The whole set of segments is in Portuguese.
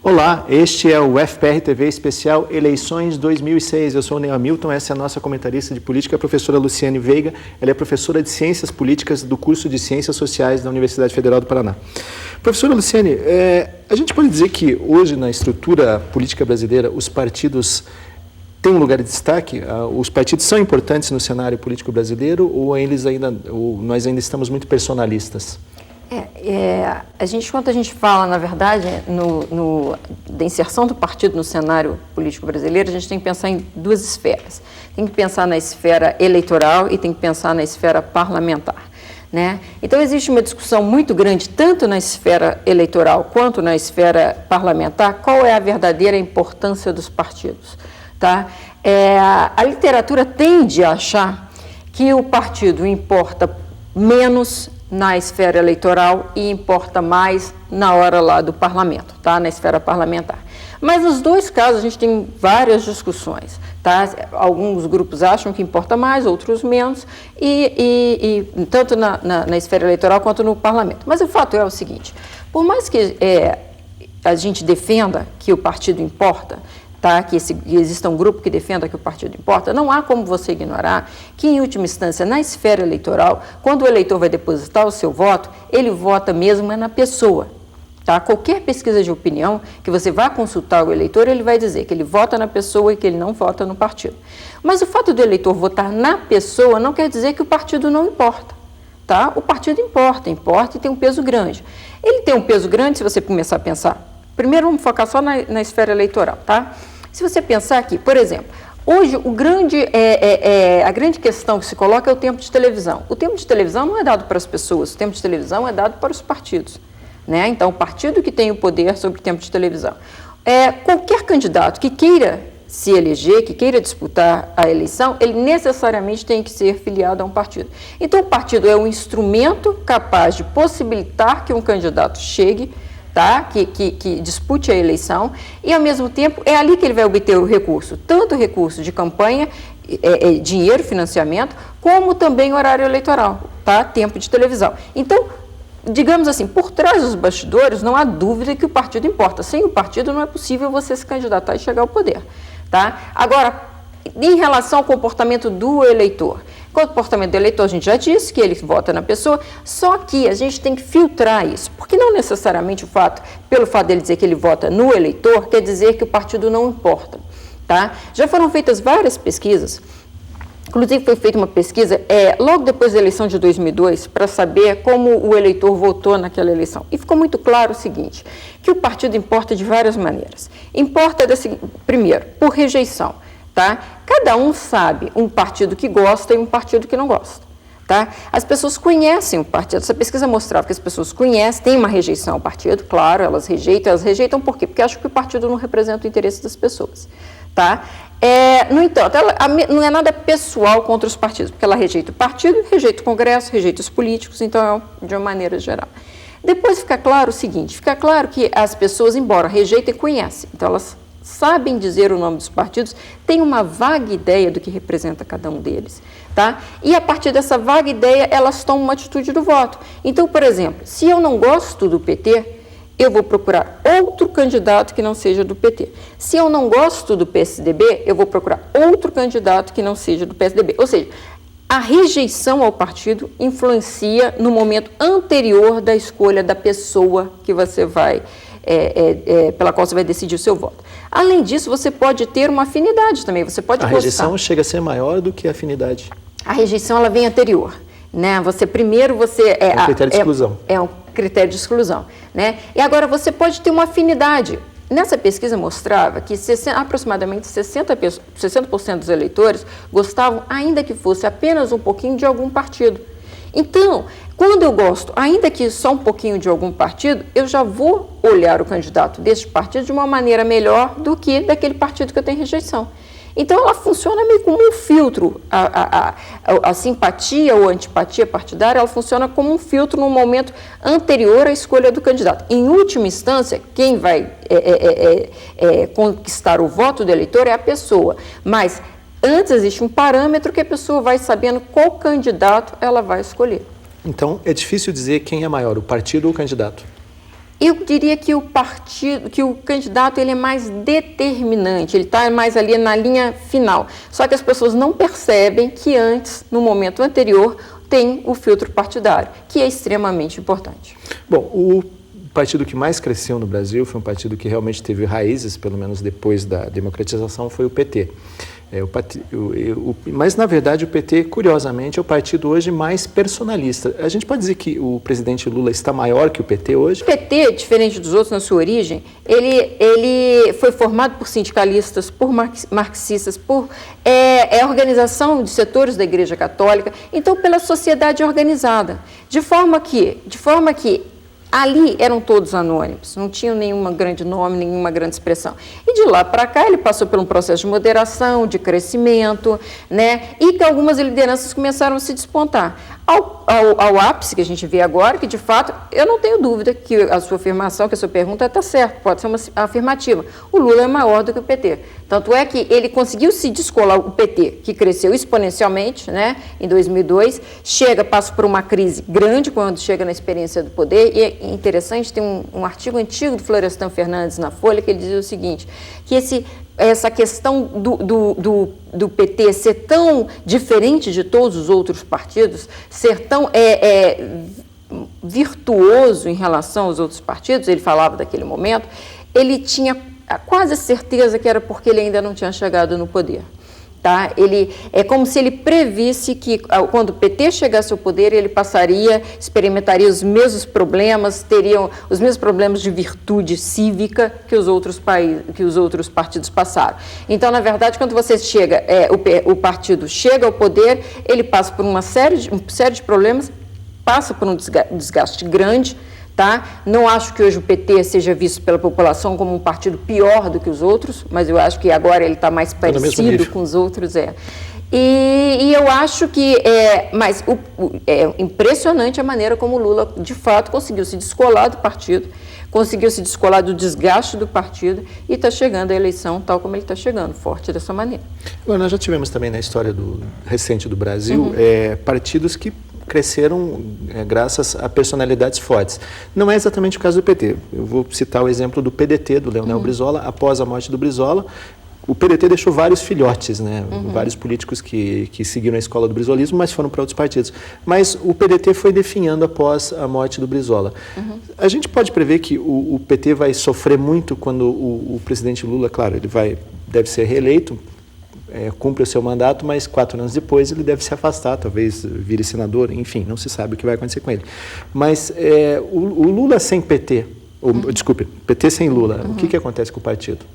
Olá, este é o FPR TV Especial Eleições 2006. Eu sou o Ney Hamilton, essa é a nossa comentarista de política, a professora Luciane Veiga. Ela é professora de Ciências Políticas do curso de Ciências Sociais da Universidade Federal do Paraná. Professora Luciane, a gente pode dizer que hoje na estrutura política brasileira os partidos têm um lugar de destaque? Os partidos são importantes no cenário político brasileiro ou nós ainda estamos muito personalistas? Quando a gente fala, na verdade, da inserção do partido no cenário político brasileiro, a gente tem que pensar em duas esferas. Tem que pensar na esfera eleitoral e tem que pensar na esfera parlamentar, né? Então, existe uma discussão muito grande, tanto na esfera eleitoral quanto na esfera parlamentar, qual é a verdadeira importância dos partidos, tá? A literatura tende a achar que o partido importa menos na esfera eleitoral e importa mais na hora lá do parlamento, tá? Na esfera parlamentar. Mas nos dois casos a gente tem várias discussões, tá? Alguns grupos acham que importa mais, outros menos, tanto na esfera eleitoral quanto no parlamento. Mas o fato é o seguinte, por mais que a gente defenda que o partido importa, tá? Que exista um grupo que defenda que o partido importa, não há como você ignorar que, em última instância, na esfera eleitoral, quando o eleitor vai depositar o seu voto, ele vota mesmo na pessoa. Tá? Qualquer pesquisa de opinião que você vá consultar o eleitor, ele vai dizer que ele vota na pessoa e que ele não vota no partido. Mas o fato do eleitor votar na pessoa não quer dizer que o partido não importa. Tá? O partido importa e tem um peso grande. Ele tem um peso grande se você começar a pensar. Primeiro, vamos focar só na esfera eleitoral, tá? Se você pensar aqui, por exemplo, hoje a grande questão que se coloca é o tempo de televisão. O tempo de televisão não é dado para as pessoas, o tempo de televisão é dado para os partidos, né? Então, o partido que tem o poder sobre o tempo de televisão. Qualquer candidato que queira se eleger, que queira disputar a eleição, ele necessariamente tem que ser filiado a um partido. Então, o partido é um instrumento capaz de possibilitar que um candidato chegue, tá? Que dispute a eleição e, ao mesmo tempo, é ali que ele vai obter o recurso, tanto o recurso de campanha, dinheiro, financiamento, como também horário eleitoral, tá? Tempo de televisão. Então, digamos assim, por trás dos bastidores, não há dúvida que o partido importa. Sem o partido não é possível você se candidatar e chegar ao poder, tá? Agora, em relação ao comportamento do eleitor, o comportamento do eleitor, a gente já disse que ele vota na pessoa, só que a gente tem que filtrar isso, porque não necessariamente pelo fato dele dizer que ele vota no eleitor, quer dizer que o partido não importa, tá? Já foram feitas várias pesquisas, inclusive foi feita uma pesquisa logo depois da eleição de 2002, para saber como o eleitor votou naquela eleição. E ficou muito claro o seguinte, que o partido importa de várias maneiras. Importa, primeiro, por rejeição. Tá? Cada um sabe um partido que gosta e um partido que não gosta. Tá? As pessoas conhecem o partido, essa pesquisa mostrava que as pessoas conhecem, têm uma rejeição ao partido, claro, elas rejeitam por quê? Porque acham que o partido não representa o interesse das pessoas. Tá? No entanto, ela não é nada pessoal contra os partidos, porque ela rejeita o partido, rejeita o Congresso, rejeita os políticos, então é de uma maneira geral. Depois fica claro o seguinte, fica claro que as pessoas, embora rejeitem, conhecem, então elas sabem dizer o nome dos partidos, têm uma vaga ideia do que representa cada um deles, tá? E a partir dessa vaga ideia, elas tomam uma atitude do voto. Então, por exemplo, se eu não gosto do PT, eu vou procurar outro candidato que não seja do PT. Se eu não gosto do PSDB, eu vou procurar outro candidato que não seja do PSDB. Ou seja, a rejeição ao partido influencia no momento anterior da escolha da pessoa que você vai pela qual você vai decidir o seu voto. Além disso, você pode ter uma afinidade também, você pode gostar. A rejeição chega a ser maior do que a afinidade. A rejeição, ela vem anterior, né? É um critério de exclusão. É um critério de exclusão, né? E agora você pode ter uma afinidade. Nessa pesquisa mostrava que aproximadamente 60% dos eleitores gostavam, ainda que fosse apenas um pouquinho, de algum partido. Então, quando eu gosto, ainda que só um pouquinho de algum partido, eu já vou olhar o candidato deste partido de uma maneira melhor do que daquele partido que eu tenho rejeição. Então, ela funciona meio como um filtro. A simpatia ou antipatia partidária, ela funciona como um filtro no momento anterior à escolha do candidato. Em última instância, quem vai conquistar o voto do eleitor é a pessoa, mas antes existe um parâmetro que a pessoa vai sabendo qual candidato ela vai escolher. Então, é difícil dizer quem é maior, o partido ou o candidato? Eu diria que o candidato ele é mais determinante, ele está mais ali na linha final. Só que as pessoas não percebem que antes, no momento anterior, tem o filtro partidário, que é extremamente importante. Bom, o partido que mais cresceu no Brasil, foi um partido que realmente teve raízes, pelo menos depois da democratização, foi o PT. Mas, na verdade, o PT, curiosamente, é o partido hoje mais personalista. A gente pode dizer que o presidente Lula está maior que o PT hoje? O PT, diferente dos outros na sua origem, ele foi formado por sindicalistas, por marxistas, por organização de setores da Igreja Católica, então pela sociedade organizada, de forma que ali eram todos anônimos, não tinham nenhum grande nome, nenhuma grande expressão. E de lá para cá ele passou por um processo de moderação, de crescimento, né? E que algumas lideranças começaram a se despontar. Ao ápice que a gente vê agora, que de fato, eu não tenho dúvida que a sua afirmação, que a sua pergunta está certa, pode ser uma afirmativa. O Lula é maior do que o PT. Tanto é que ele conseguiu se descolar, o PT, que cresceu exponencialmente, né, em 2002, passa por uma crise grande quando chega na experiência do poder, e é interessante, tem um artigo antigo do Florestan Fernandes na Folha, que ele dizia o seguinte, que essa questão do PT ser tão diferente de todos os outros partidos, ser tão virtuoso em relação aos outros partidos, ele falava daquele momento, ele tinha quase certeza que era porque ele ainda não tinha chegado no poder. Tá? É como se ele previsse que, quando o PT chegasse ao poder, ele experimentaria os mesmos problemas, teriam os mesmos problemas de virtude cívica que os outros partidos passaram. Então, na verdade, quando você o partido chega ao poder, ele passa por uma série de problemas, passa por um desgaste grande. Tá? Não acho que hoje o PT seja visto pela população como um partido pior do que os outros, mas eu acho que agora ele está mais parecido com os outros. E eu acho que mas é impressionante a maneira como o Lula, de fato, conseguiu se descolar do partido, conseguiu se descolar do desgaste do partido e está chegando à eleição tal como ele está chegando, forte dessa maneira. Agora, nós já tivemos também na história recente do Brasil partidos que cresceram graças a personalidades fortes. Não é exatamente o caso do PT. Eu vou citar o exemplo do PDT, do Leonel Brizola. Após a morte do Brizola, o PDT deixou vários filhotes, né? Vários políticos que seguiram a escola do brizolismo, mas foram para outros partidos. Mas o PDT foi definhando após a morte do Brizola. A gente pode prever que o PT vai sofrer muito quando o presidente Lula, claro, ele deve ser reeleito, cumpre o seu mandato, mas 4 anos depois ele deve se afastar, talvez vire senador, enfim, não se sabe o que vai acontecer com ele. Mas o Lula sem PT, desculpe, PT sem Lula, o que acontece com o partido?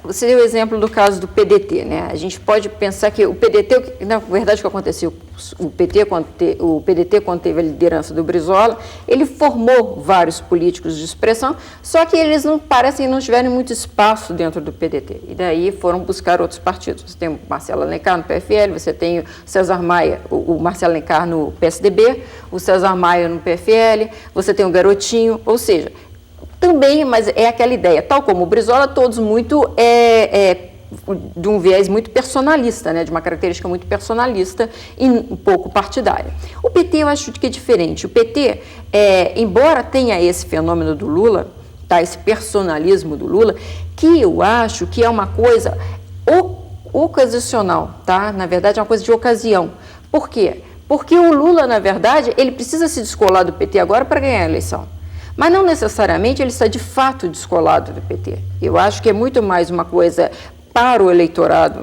Você deu o exemplo do caso do PDT, né? A gente pode pensar que o PDT, na verdade, o que aconteceu, o PDT, quando teve a liderança do Brizola, ele formou vários políticos de expressão, só que eles não tiverem muito espaço dentro do PDT, e daí foram buscar outros partidos. Você tem o Marcelo Alencar no PFL, você tem o César Maia, o Marcelo Alencar no PSDB, o César Maia no PFL, você tem o Garotinho, ou seja, também, mas é aquela ideia, tal como o Brizola, todos muito de um viés muito personalista, né, de uma característica muito personalista e um pouco partidária. O PT eu acho que é diferente. O PT, embora tenha esse fenômeno do Lula, tá, esse personalismo do Lula, que eu acho que é uma coisa ocasional, tá? Na verdade é uma coisa de ocasião. Por quê? Porque o Lula, na verdade, ele precisa se descolar do PT agora para ganhar a eleição. Mas não necessariamente ele está de fato descolado do PT. Eu acho que é muito mais uma coisa para o eleitorado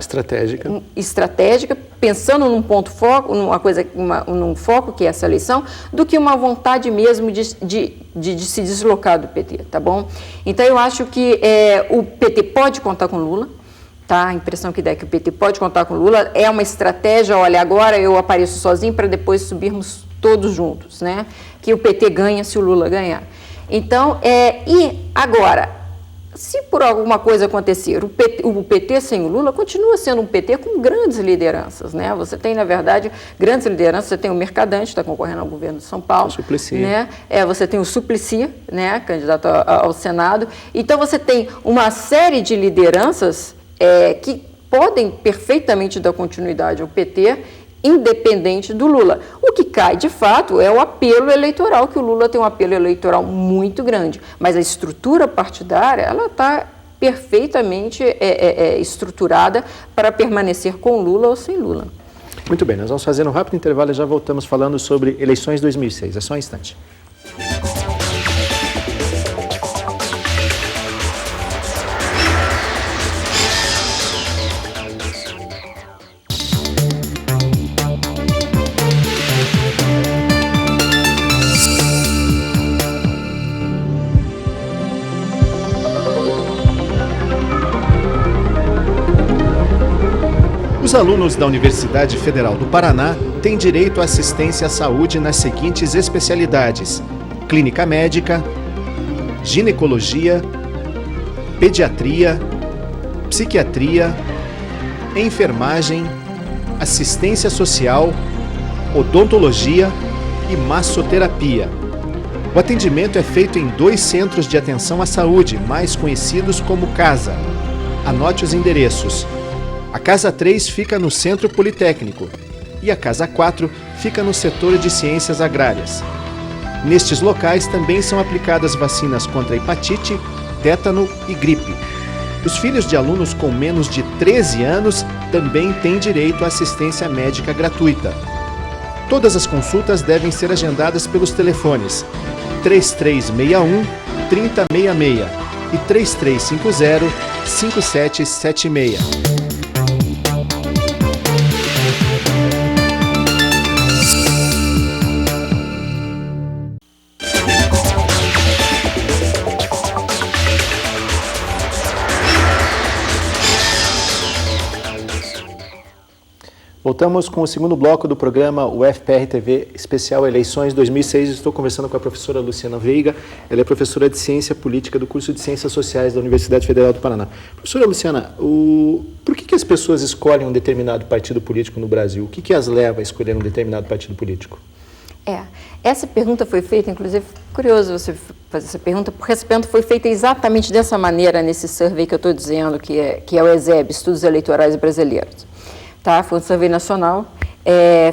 estratégica, pensando num ponto foco, num foco que é essa eleição, do que uma vontade mesmo de se deslocar do PT, tá bom? Então eu acho que o PT pode contar com Lula. Tá? A impressão que dá é que o PT pode contar com Lula, é uma estratégia, olha, agora eu apareço sozinho para depois subirmos todos juntos, né? Que o PT ganha se o Lula ganhar. Então, e agora, se por alguma coisa acontecer, o PT sem o Lula continua sendo um PT com grandes lideranças, né? Você tem, na verdade, grandes lideranças, você tem o Mercadante, que está concorrendo ao governo de São Paulo. O Suplicy. Né? Você tem o Suplicy, né? Candidato ao Senado. Então, você tem uma série de lideranças que podem perfeitamente dar continuidade ao PT independente do Lula. O que cai, de fato, é o apelo eleitoral, que o Lula tem um apelo eleitoral muito grande, mas a estrutura partidária, ela está perfeitamente estruturada para permanecer com Lula ou sem Lula. Muito bem, nós vamos fazer um rápido intervalo e já voltamos falando sobre eleições 2006. É só um instante. Os alunos da Universidade Federal do Paraná têm direito à assistência à saúde nas seguintes especialidades: clínica médica, ginecologia, pediatria, psiquiatria, enfermagem, assistência social, odontologia e massoterapia. O atendimento é feito em 2 centros de atenção à saúde, mais conhecidos como CASA. Anote os endereços. A Casa 3 fica no Centro Politécnico e a Casa 4 fica no setor de Ciências Agrárias. Nestes locais também são aplicadas vacinas contra hepatite, tétano e gripe. Os filhos de alunos com menos de 13 anos também têm direito à assistência médica gratuita. Todas as consultas devem ser agendadas pelos telefones 3361-3066 e 3350-5776. Voltamos com o segundo bloco do programa UFPR TV Especial Eleições 2006. Estou conversando com a professora Luciana Veiga. Ela é professora de Ciência Política do curso de Ciências Sociais da Universidade Federal do Paraná. Professora Luciana, por que as pessoas escolhem um determinado partido político no Brasil? O que as leva a escolher um determinado partido político? Essa pergunta foi feita, inclusive, curioso você fazer essa pergunta, porque essa pergunta foi feita exatamente dessa maneira nesse survey que eu estou dizendo, que é o ESEB, Estudos Eleitorais Brasileiros. Tá? Foi um survey nacional,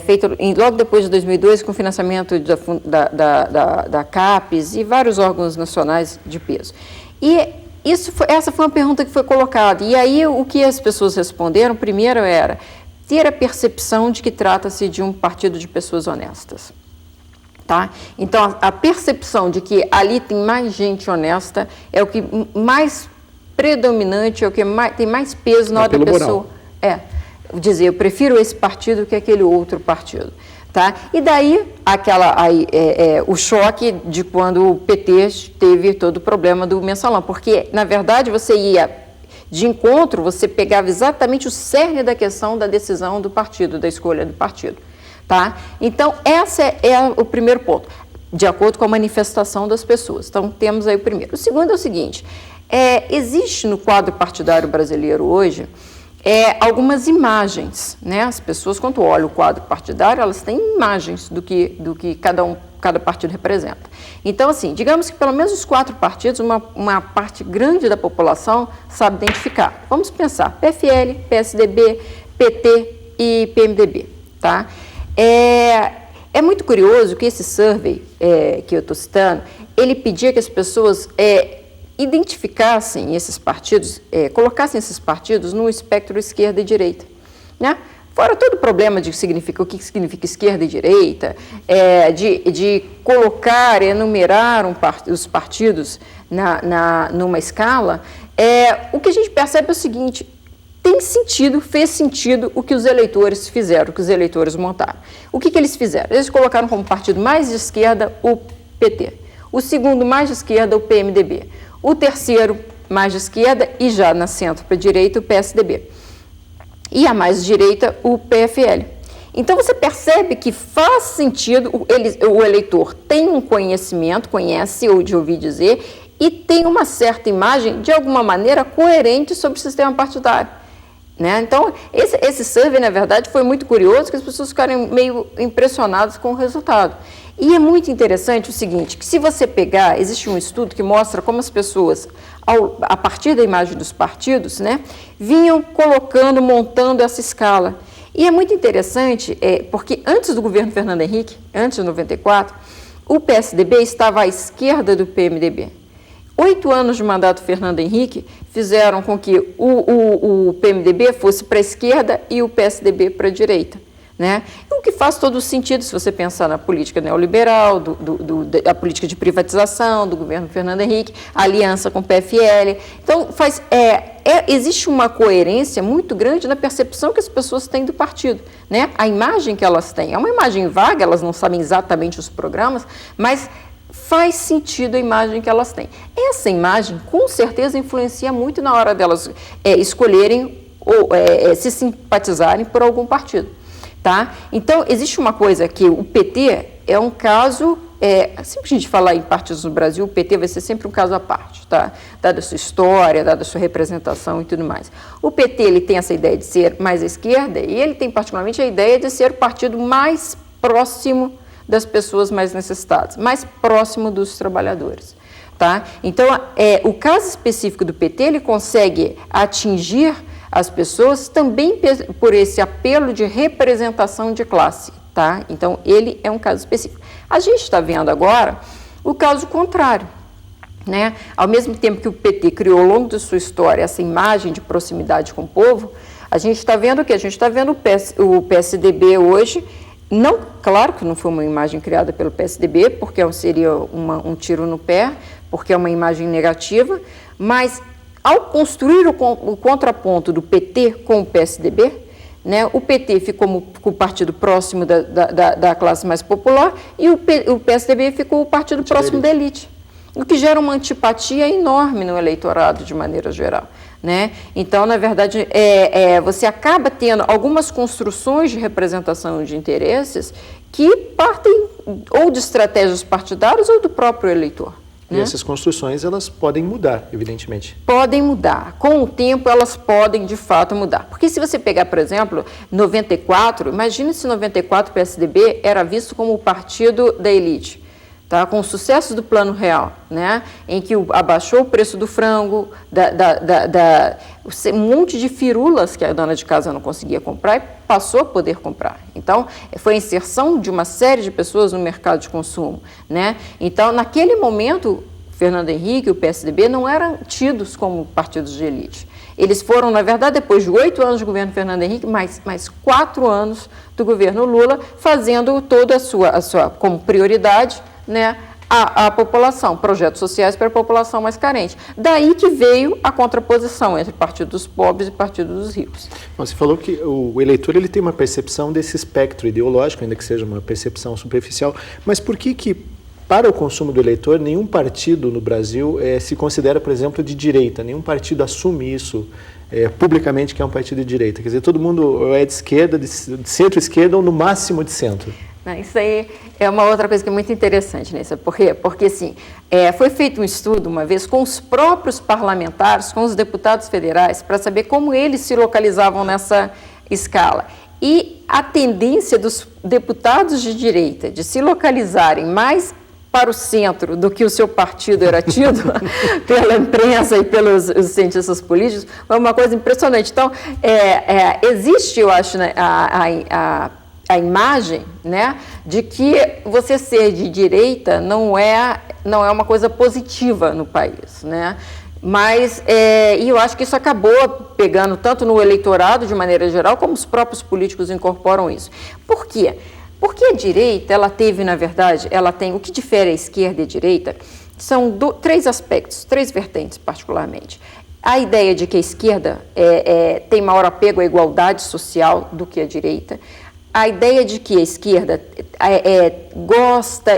feito logo depois de 2002, com financiamento da CAPES e vários órgãos nacionais de peso. E essa foi uma pergunta que foi colocada. E aí o que as pessoas responderam, primeiro era ter a percepção de que trata-se de um partido de pessoas honestas. Tá? Então, a percepção de que ali tem mais gente honesta é o que mais predominante, é o que tem mais peso na hora da pessoa. Dizer, eu prefiro esse partido que aquele outro partido. Tá? E daí, o choque de quando o PT teve todo o problema do mensalão, porque, na verdade, você ia de encontro, você pegava exatamente o cerne da questão da decisão do partido, da escolha do partido. Tá? Então, esse é o primeiro ponto, de acordo com a manifestação das pessoas. Então, temos aí o primeiro. O segundo é o seguinte, existe no quadro partidário brasileiro hoje algumas imagens, né? As pessoas, quando olham o quadro partidário, elas têm imagens do que cada partido representa. Então, assim, digamos que pelo menos os 4 partidos, uma parte grande da população sabe identificar. Vamos pensar, PFL, PSDB, PT e PMDB, tá? É muito curioso que esse survey que eu estou citando, ele pedia que as pessoas identificassem esses partidos, colocassem esses partidos no espectro esquerda e direita, né? Fora todo o problema de o que significa esquerda e direita, de colocar, enumerar os partidos numa escala, o que a gente percebe é o seguinte, fez sentido o que os eleitores fizeram, o que os eleitores montaram. O que eles fizeram? Eles colocaram como partido mais de esquerda o PT, o segundo mais de esquerda o PMDB, o terceiro mais de esquerda e já na centro para a direita o PSDB. E a mais direita o PFL. Então você percebe que faz sentido, o eleitor tem um conhecimento, conhece ou de ouvir dizer, e tem uma certa imagem, de alguma maneira, coerente sobre o sistema partidário. Né? Então, esse survey, na verdade, foi muito curioso, que as pessoas ficaram meio impressionadas com o resultado. E é muito interessante o seguinte, que se você pegar, existe um estudo que mostra como as pessoas, a partir da imagem dos partidos, né, vinham montando essa escala. E é muito interessante, porque antes do governo Fernando Henrique, antes de 94, o PSDB estava à esquerda do PMDB. 8 anos de mandato Fernando Henrique fizeram com que o PMDB fosse para a esquerda e o PSDB para a direita. Né? O que faz todo sentido se você pensar na política neoliberal, da política de privatização do governo Fernando Henrique, a aliança com o PFL. Então, existe uma coerência muito grande na percepção que as pessoas têm do partido. Né? A imagem que elas têm é uma imagem vaga, elas não sabem exatamente os programas, mas faz sentido a imagem que elas têm. Essa imagem, com certeza, influencia muito na hora delas escolherem ou se simpatizarem por algum partido. Tá? Então, existe uma coisa que o PT é um caso, sempre que a gente falar em partidos no Brasil, o PT vai ser sempre um caso à parte, tá? Dada a sua história, dada a sua representação e tudo mais. O PT ele tem essa ideia de ser mais à esquerda e ele tem particularmente a ideia de ser o partido mais próximo das pessoas mais necessitadas, mais próximo dos trabalhadores. Tá? Então, o caso específico do PT, ele consegue atingir as pessoas também por esse apelo de representação de classe, tá? Então, ele é um caso específico. A gente está vendo agora o caso contrário, né? Ao mesmo tempo que o PT criou ao longo de sua história essa imagem de proximidade com o povo, a gente está vendo o quê? A gente está vendo o PSDB hoje, não, claro que não foi uma imagem criada pelo PSDB, porque seria um tiro no pé, porque é uma imagem negativa, mas ao construir o contraponto do PT com o PSDB, né, o PT ficou com o partido próximo da classe mais popular e o PSDB ficou o partido próximo da elite, o que gera uma antipatia enorme no eleitorado de maneira geral. Né? Então, na verdade, você acaba tendo algumas construções de representação de interesses que partem ou de estratégias partidárias ou do próprio eleitor. E essas construções, elas podem mudar, evidentemente. Podem mudar. Com o tempo, elas podem, de fato, mudar. Porque se você pegar, por exemplo, 94, imagine se 94 o PSDB era visto como o partido da elite, tá? Com o sucesso do Plano Real, né? Em que abaixou o preço do frango, um monte de firulas que a dona de casa não conseguia comprar e passou a poder comprar. Então, foi a inserção de uma série de pessoas no mercado de consumo, né? Então, naquele momento, Fernando Henrique e o PSDB não eram tidos como partidos de elite. Eles foram, na verdade, depois de 8 anos do governo Fernando Henrique, mais 4 anos do governo Lula, fazendo toda a sua como prioridade, né, a população, projetos sociais para a população mais carente. Daí que veio a contraposição entre Partido dos Pobres e Partido dos Ricos. Você falou que o eleitor ele tem uma percepção desse espectro ideológico, ainda que seja uma percepção superficial, mas por que para o consumo do eleitor, nenhum partido no Brasil se considera, por exemplo, de direita? Nenhum partido assume isso publicamente que é um partido de direita? Quer dizer, todo mundo é de esquerda, de centro-esquerda ou no máximo de centro? Isso aí é uma outra coisa que é muito interessante, né? Por quê? Porque, assim, foi feito um estudo uma vez com os próprios parlamentares, com os deputados federais, para saber como eles se localizavam nessa escala. E a tendência dos deputados de direita de se localizarem mais para o centro do que o seu partido era tido pela imprensa e pelos cientistas políticos, foi uma coisa impressionante. Então, existe, eu acho, né, a imagem, né, de que você ser de direita não é uma coisa positiva no país, né? Mas e eu acho que isso acabou pegando tanto no eleitorado de maneira geral, como os próprios políticos incorporam isso. Por quê? Porque a direita, ela teve, na verdade, o que difere a esquerda e a direita são 3 aspectos, 3 vertentes particularmente. A ideia de que a esquerda tem maior apego à igualdade social do que a direita. A ideia de que a esquerda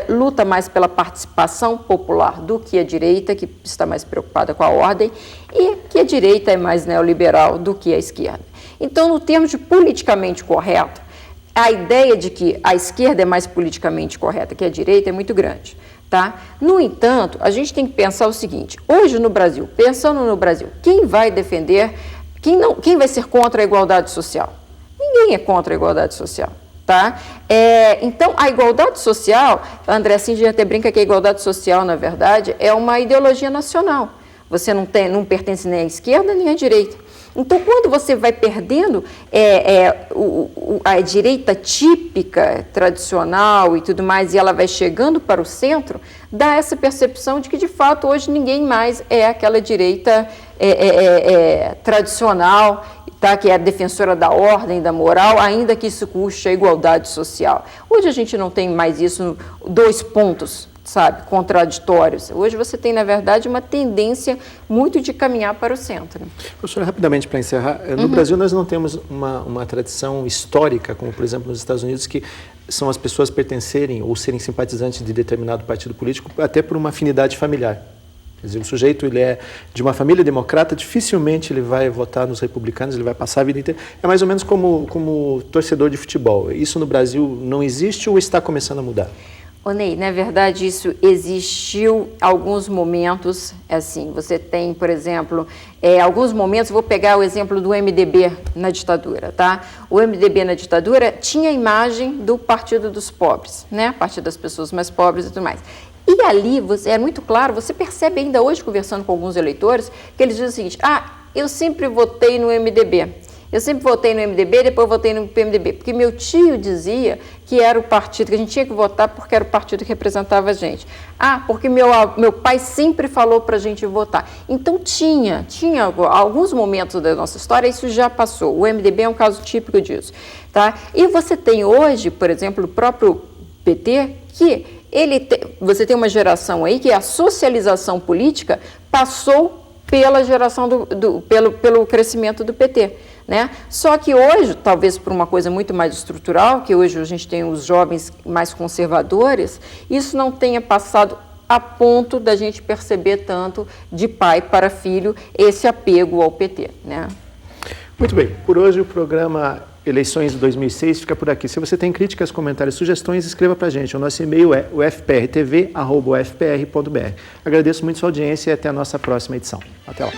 luta mais pela participação popular do que a direita, que está mais preocupada com a ordem, e que a direita é mais neoliberal do que a esquerda. Então, no termo de politicamente correto, a ideia de que a esquerda é mais politicamente correta que a direita é muito grande. Tá? No entanto, a gente tem que pensar o seguinte: hoje no Brasil, pensando no Brasil, quem vai defender, quem vai ser contra a igualdade social? Ninguém é contra a igualdade social, tá? Então, a igualdade social, André Singer até brinca que a igualdade social, na verdade, é uma ideologia nacional. Você não pertence nem à esquerda nem à direita. Então, quando você vai perdendo a direita típica, tradicional e tudo mais, e ela vai chegando para o centro, dá essa percepção de que, de fato, hoje ninguém mais é aquela direita tradicional, tá, que é a defensora da ordem, da moral, ainda que isso custe a igualdade social. Hoje a gente não tem mais isso, 2 pontos, sabe, contraditórios. Hoje você tem, na verdade, uma tendência muito de caminhar para o centro. Professora, rapidamente para encerrar, no Brasil nós não temos uma tradição histórica, como por exemplo nos Estados Unidos, que são as pessoas pertencerem ou serem simpatizantes de determinado partido político até por uma afinidade familiar. Quer dizer, o sujeito ele é de uma família democrata, dificilmente ele vai votar nos republicanos, ele vai passar a vida inteira. É mais ou menos como torcedor de futebol. Isso no Brasil não existe ou está começando a mudar? Ô Ney, na verdade isso existiu alguns momentos, assim, você tem, por exemplo, alguns momentos, vou pegar o exemplo do MDB na ditadura, tá? O MDB na ditadura tinha a imagem do Partido dos Pobres, né? Partido das pessoas mais pobres e tudo mais. E ali, é muito claro, você percebe ainda hoje, conversando com alguns eleitores, que eles dizem o seguinte, eu sempre votei no MDB. Eu sempre votei no MDB, depois votei no PMDB, porque meu tio dizia que era o partido, que a gente tinha que votar porque era o partido que representava a gente. Porque meu pai sempre falou para a gente votar. Então tinha alguns momentos da nossa história, isso já passou. O MDB é um caso típico disso. Tá? E você tem hoje, por exemplo, o próprio PT, que você tem uma geração aí que a socialização política passou pela geração pelo crescimento do PT. Né? Só que hoje, talvez por uma coisa muito mais estrutural, que hoje a gente tem os jovens mais conservadores, isso não tenha passado a ponto da gente perceber tanto de pai para filho esse apego ao PT. Né? Muito bem, por hoje o programa Eleições de 2006 fica por aqui. Se você tem críticas, comentários, sugestões, escreva para a gente. O nosso e-mail é ufprtv@ufpr.br. Agradeço muito sua audiência e até a nossa próxima edição. Até lá.